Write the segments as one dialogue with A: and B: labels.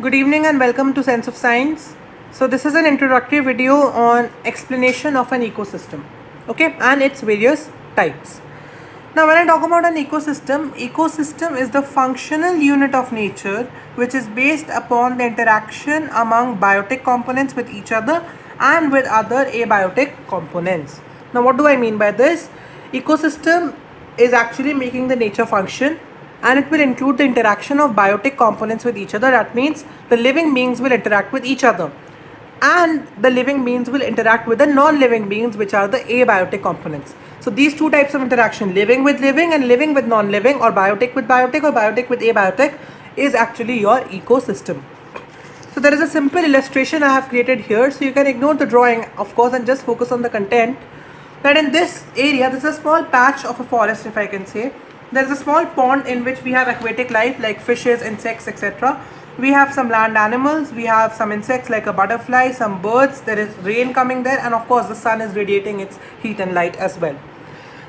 A: Good evening and welcome to Sense of Science. So this is an introductory video on explanation of an ecosystem, okay, and its various types. Now when I talk about an ecosystem is the functional unit of nature which is based upon the interaction among biotic components with each other and with other abiotic components. Now what do I mean by this? Ecosystem is actually making the nature function, and it will include the interaction of biotic components with each other. That means the living beings will interact with each other, and the living beings will interact with the non-living beings, which are the abiotic components. So these two types of interaction, living with living and living with non-living, or biotic with biotic or biotic with abiotic, is actually your ecosystem. So there is a simple illustration I have created here, so you can ignore the drawing of course and just focus on the content. That in this area, this is a small patch of a forest, if I can say. There is a small pond in which we have aquatic life like fishes, insects, etc. We have some land animals, we have some insects like a butterfly, some birds, there is rain coming there, and of course the sun is radiating its heat and light as well.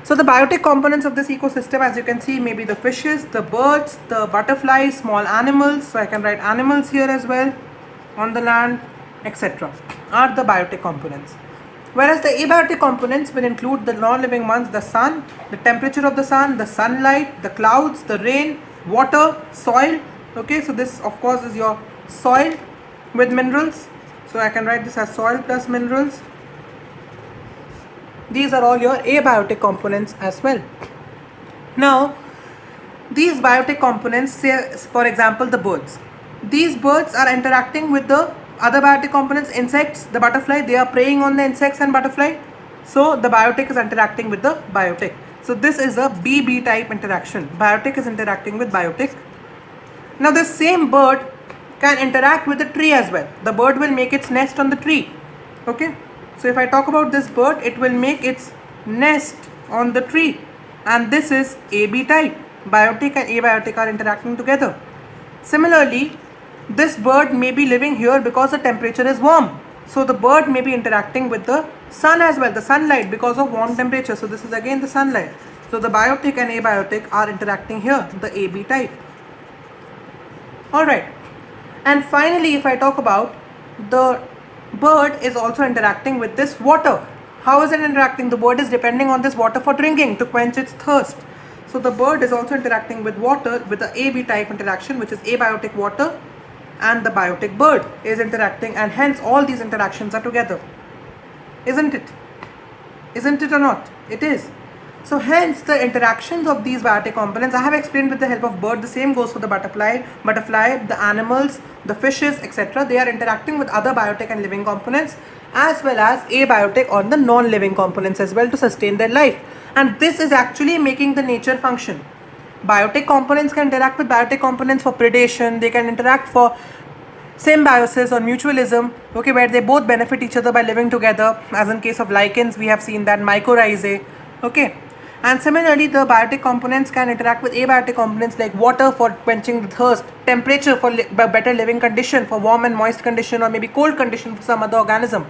A: So the biotic components of this ecosystem, as you can see, maybe the fishes, the birds, the butterflies, small animals, so I can write animals here as well, on the land, etc. are the biotic components. Whereas the abiotic components will include the non-living ones, the sun, the temperature of the sun, the sunlight, the clouds, the rain, water, soil. Okay, so this of course is your soil with minerals. So I can write this as soil plus minerals. These are all your abiotic components as well. Now, these biotic components, say for example the birds. These birds are interacting with the other biotic components, insects, the butterfly, they are preying on the insects and butterfly. So the biotic is interacting with the biotic. So this is a BB type interaction. Biotic is interacting with biotic. Now this same bird can interact with the tree as well. The bird will make its nest on the tree. Okay. So if I talk about this bird, it will make its nest on the tree. And this is AB type. Biotic and abiotic are interacting together. Similarly, this bird may be living here because the temperature is warm. So the bird may be interacting with the sun as well, the sunlight, because of warm temperature. So this is again the sunlight. So the biotic and abiotic are interacting here, the AB type. Alright. And finally, if I talk about the bird is also interacting with this water. How is it interacting? The bird is depending on this water for drinking, to quench its thirst. So the bird is also interacting with water with the AB type interaction, which is abiotic water, and the biotic bird is interacting, and hence all these interactions are together. Isn't it? Isn't it or not? It is. So hence the interactions of these biotic components I have explained with the help of bird. The same goes for the butterfly, the animals, the fishes, etc. They are interacting with other biotic and living components, as well as abiotic or the non-living components as well, to sustain their life. And this is actually making the nature function. Biotic components can interact with biotic components for predation. They can interact for symbiosis or mutualism, okay, where they both benefit each other by living together. As in case of lichens, we have seen that mycorrhizae, okay. And similarly, the biotic components can interact with abiotic components like water for quenching the thirst, temperature for better living condition, for warm and moist condition, or maybe cold condition for some other organism.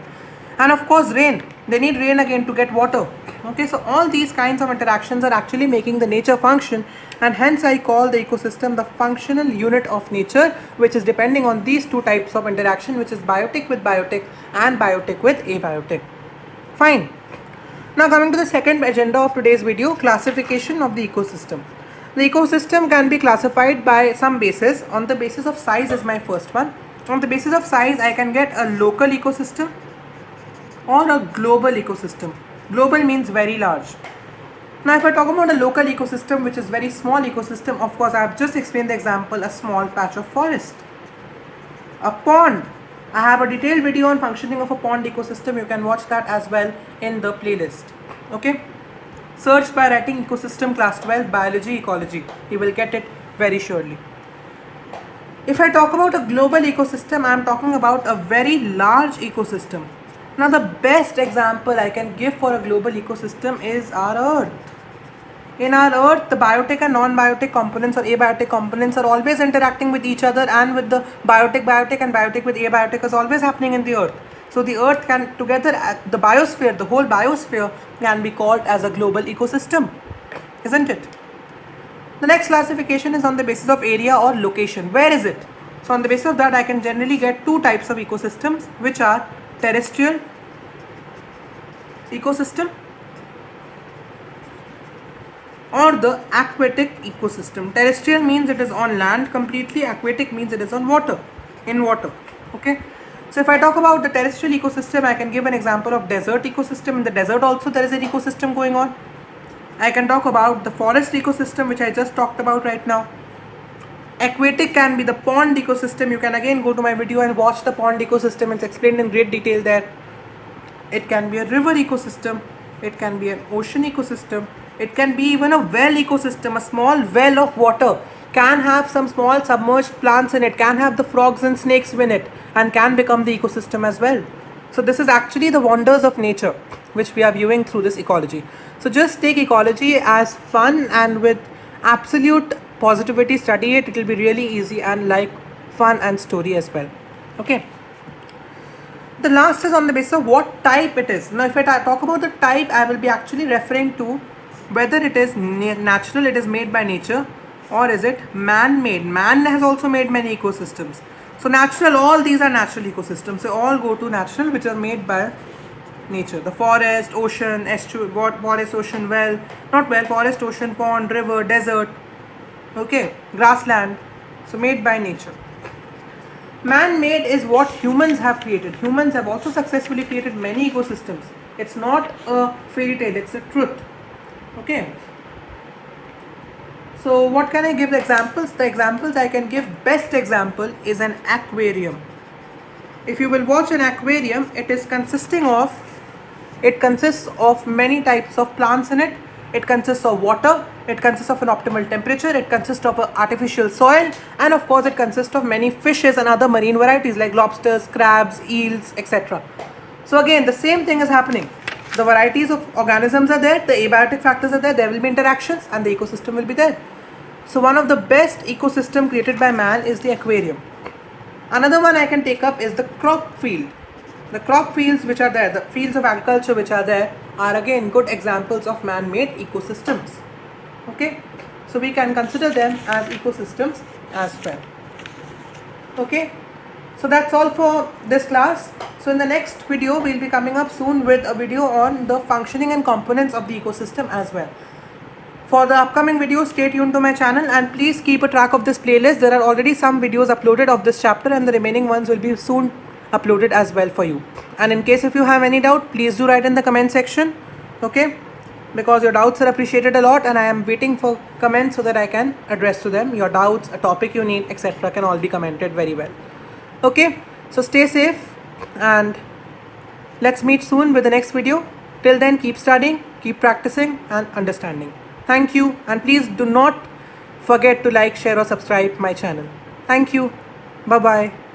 A: And of course rain, they need rain again to get water. Okay, so all these kinds of interactions are actually making the nature function, and hence I call the ecosystem the functional unit of nature, which is depending on these two types of interaction, which is biotic with biotic and biotic with abiotic. Fine. Now coming to the second agenda of today's video, classification of the ecosystem. The ecosystem can be classified by some basis. On the basis of size is my first one. On the basis of size, I can get a local ecosystem or a global ecosystem. Global means very large. Now if I talk about a local ecosystem, which is very small ecosystem, of course I have just explained the example, a small patch of forest. A pond. I have a detailed video on functioning of a pond ecosystem. You can watch that as well in the playlist. Okay. Search by writing ecosystem class 12 biology ecology. You will get it very surely. If I talk about a global ecosystem, I am talking about a very large ecosystem. Now the best example I can give for a global ecosystem is our Earth. In our Earth, the biotic and non-biotic components or abiotic components are always interacting with each other, and with the biotic and biotic with abiotic is always happening in the Earth. So the Earth can together, the biosphere, the whole biosphere can be called as a global ecosystem, isn't it? The next classification is on the basis of area or location. Where is it? So on the basis of that, I can generally get two types of ecosystems, which are terrestrial ecosystem or the aquatic ecosystem. Terrestrial means it is on land completely, aquatic means it is on water, in water. Okay. So if I talk about the terrestrial ecosystem, I can give an example of desert ecosystem. In the desert also there is an ecosystem going on. I can talk about the forest ecosystem, which I just talked about right now. Aquatic can be the pond ecosystem. You can again go to my video and watch the pond ecosystem. It's explained in great detail there. It can be a river ecosystem. It can be an ocean ecosystem. It can be even a well ecosystem. A small well of water can have some small submerged plants in it, can have the frogs and snakes in it, and can become the ecosystem as well. So this is actually the wonders of nature which we are viewing through this ecology. So just take ecology as fun and with absolute positivity, study it. It will be really easy and like fun and story as well. Okay. The last is on the basis of what type it is. Now if I talk about the type, I will be actually referring to whether it is natural, it is made by nature, or is it man-made. Man has also made many ecosystems. So natural, all these are natural ecosystems. So all go to natural, which are made by nature. The forest, ocean, forest, ocean, well, not well, forest, ocean, pond, river, desert, okay, grassland. So made by nature. Man-made is what humans have created. Humans have also successfully created many ecosystems. It's not a fairy tale, it's a truth. Okay. So what can I give the examples? The examples I can give, best example is an aquarium. If you will watch an aquarium, it consists of many types of plants in it. It consists of water, it consists of an optimal temperature, it consists of an artificial soil, and of course it consists of many fishes and other marine varieties like lobsters, crabs, eels, etc. So again, the same thing is happening. The varieties of organisms are there, the abiotic factors are there will be interactions, and the ecosystem will be there. So one of the best ecosystem created by man is the aquarium. Another one I can take up is the crop field. The crop fields which are there, the fields of agriculture which are there, are again good examples of man-made ecosystems. Okay, so we can consider them as ecosystems as well. Okay, so that's all for this class. So in the next video, we'll be coming up soon with a video on the functioning and components of the ecosystem as well. For the upcoming videos, stay tuned to my channel and please keep a track of this playlist. There are already some videos uploaded of this chapter and the remaining ones will be soon uploaded as well for you. And in case if you have any doubt, please do write in the comment section. Okay, because your doubts are appreciated a lot and I am waiting for comments so that I can address to them. Your doubts, a topic you need, etc. can all be commented very well. Okay, so stay safe and let's meet soon with the next video. Till then, keep studying, keep practicing and understanding. Thank you, and please do not forget to like, share or subscribe my channel. Thank you. Bye-bye.